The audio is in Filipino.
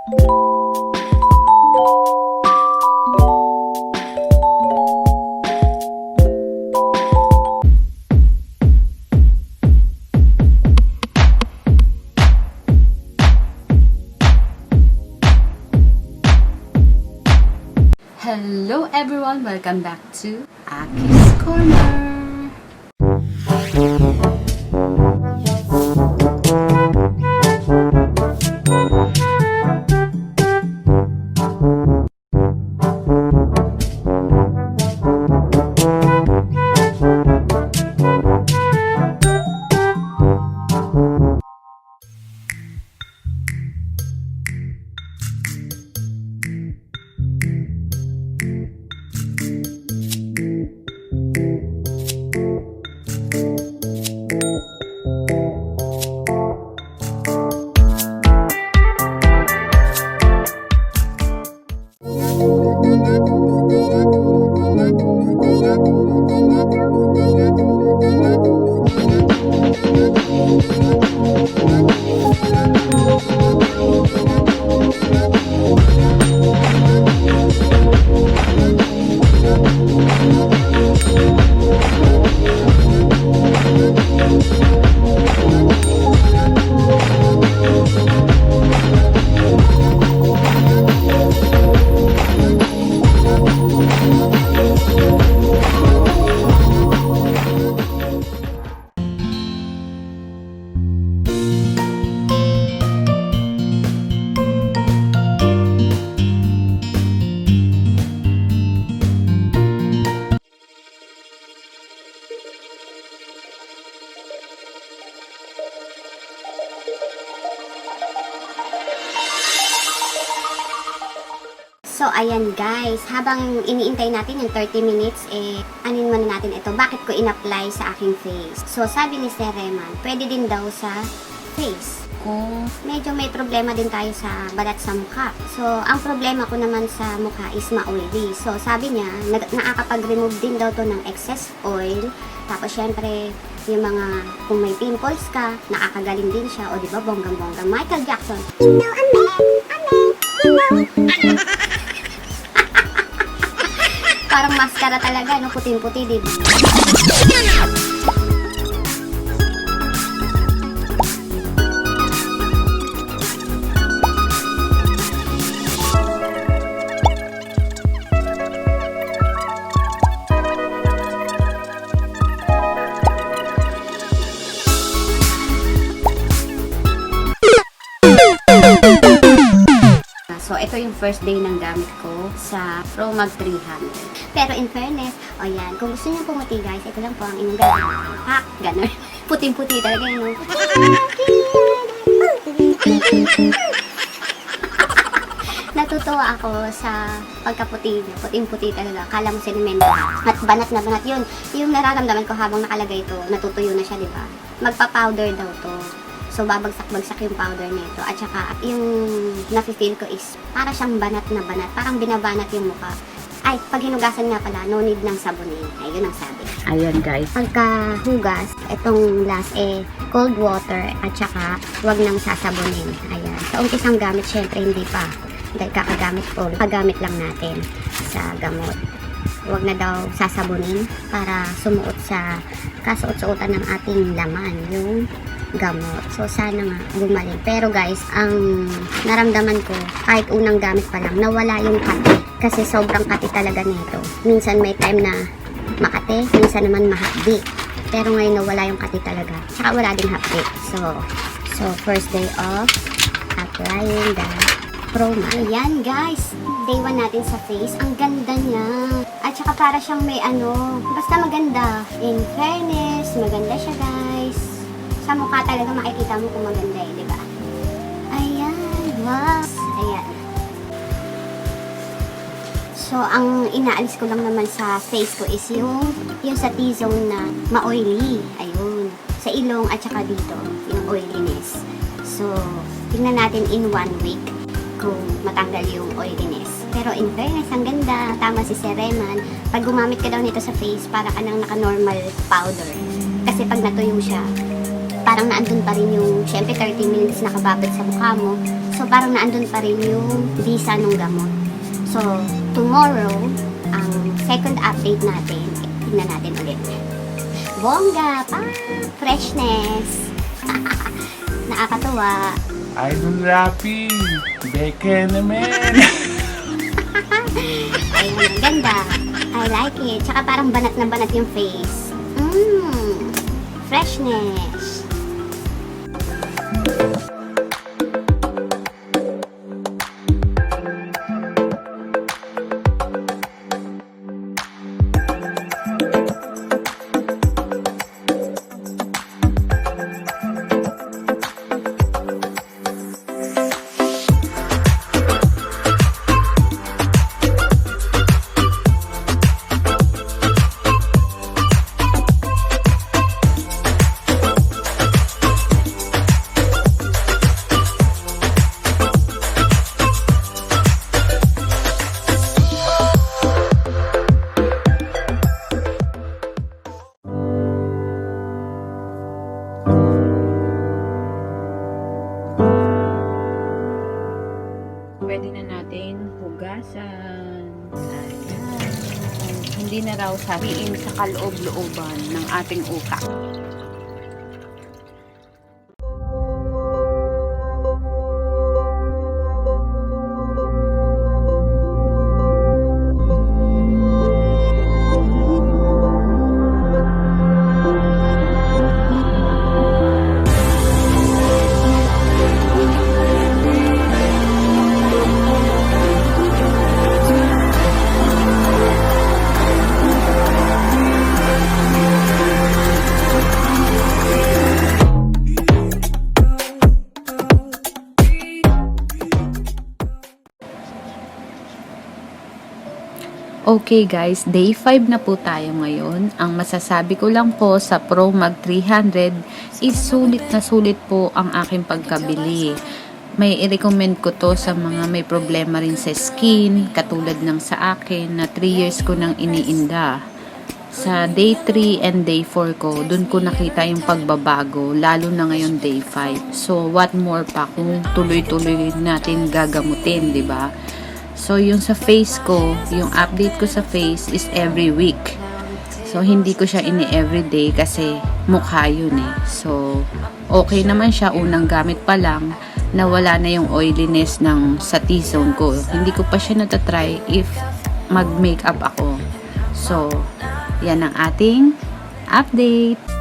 Hello everyone! Welcome back to Akies Corner! So, ayan guys, habang iniintay natin yung 30 minutes, anin muna natin ito. Bakit ko in-apply sa aking face? So, sabi ni Sir Reman, pwede din daw sa face. Kung medyo may problema din tayo sa balat sa mukha. So, ang problema ko naman sa mukha is ma-oily. So, sabi niya, nakakapag-remove din daw to ng excess oil. Tapos, syempre, yung mga, kung may pimples ka, nakakagaling din siya. O, diba, bonggang-bongga. Michael Jackson. You know, parang maskara talaga, no? Puting-puti, diba? So, ito yung first day ng gamit ko sa PROMAG 300. Pero in fairness, o yan, kung gusto niyo pumuti guys, ito lang po ang inyong gagawin. Ha? Ganon. Puting-puti talaga yun. Natutuwa ako sa pagkaputi niya. Puting-puti talaga. Kala mo sinimento. At banat na banat yun. Yung nararamdaman ko habang nakalagay ito, natutuyo na siya, di ba? Magpa-powder daw to. So, babagsak-bagsak yung powder nito. At saka, yung nafe-feel ko is, para siyang banat na banat. Parang binabanat yung mukha. Ay, pag hinugasan nga pala, no need ng sabunin. Ayun ang sabi. Ayun guys. Pagka-hugas, itong last cold water at saka huwag nang sasabunin. Ayan. Sa umpisang gamit, syempre hindi pa. Dahil kakagamit ko, kagamit lang natin sa gamot. Huwag na daw sasabunin para sumuot sa kasuot-suotan ng ating laman, yung gamot. So, sana nga gumaling. Pero guys, ang naramdaman ko, kahit unang gamit pa lang, nawala yung kati. Kasi sobrang kati talaga nito. Minsan may time na makati, minsan naman mahapdi. Pero ngayon nawala yung kati talaga. Tsaka wala din hapdi. So first day of applying the PROMAG. Ayan guys, day 1 natin sa face. Ang ganda niya. At saka para siyang may basta maganda. In fairness, maganda siya guys. Sa mukha talaga makikita mo kung maganda di ba? Ayan, wow. Ayan. So, ang inaalis ko lang naman sa face ko is yung sa T-zone na ma-oily. Ayun. Sa ilong at saka dito, yung oiliness. So, tingnan natin in 1 week kung matanggal yung oiliness. Pero in fairness, ang ganda. Tama si Sir Reman. Pag gumamit ka daw nito sa face, para ka nang naka-normal powder. Kasi pag natuyo siya, parang naandun pa rin yung, syempre 30 minutes nakababad sa mukha mo. So, parang naandun pa rin yung bisa ng gamot. So, tomorrow, ang second update natin, tingnan natin ulit. Bongga pa! Freshness! Nakakatuwa. Idol Rappi! Beke naman! Ayun, ang ganda. I like it. Tsaka parang banat na banat yung face. Freshness. Pwede na natin hugasan. Ayan. Hindi na raw sabihin sa kaloob-looban ng ating utak. Okay guys, day 5 na po tayo ngayon. Ang masasabi ko lang po sa PROMAG 300 is sulit na sulit po ang aking pagkabili. May i-recommend ko to sa mga may problema rin sa skin, katulad ng sa akin na 3 years ko nang iniinda. Sa day 3 and day 4 ko, dun ko nakita yung pagbabago, lalo na ngayon day 5. So what more pa kung tuloy-tuloy natin gagamutin, di ba? So, yung sa face ko, yung update ko sa face is every week. So, hindi ko siya ini-everyday kasi mukha yun eh. So, okay naman siya unang gamit pa lang na wala na yung oiliness ng sa T-zone ko. Hindi ko pa siya natatry if mag-makeup ako. So, yan ang ating update.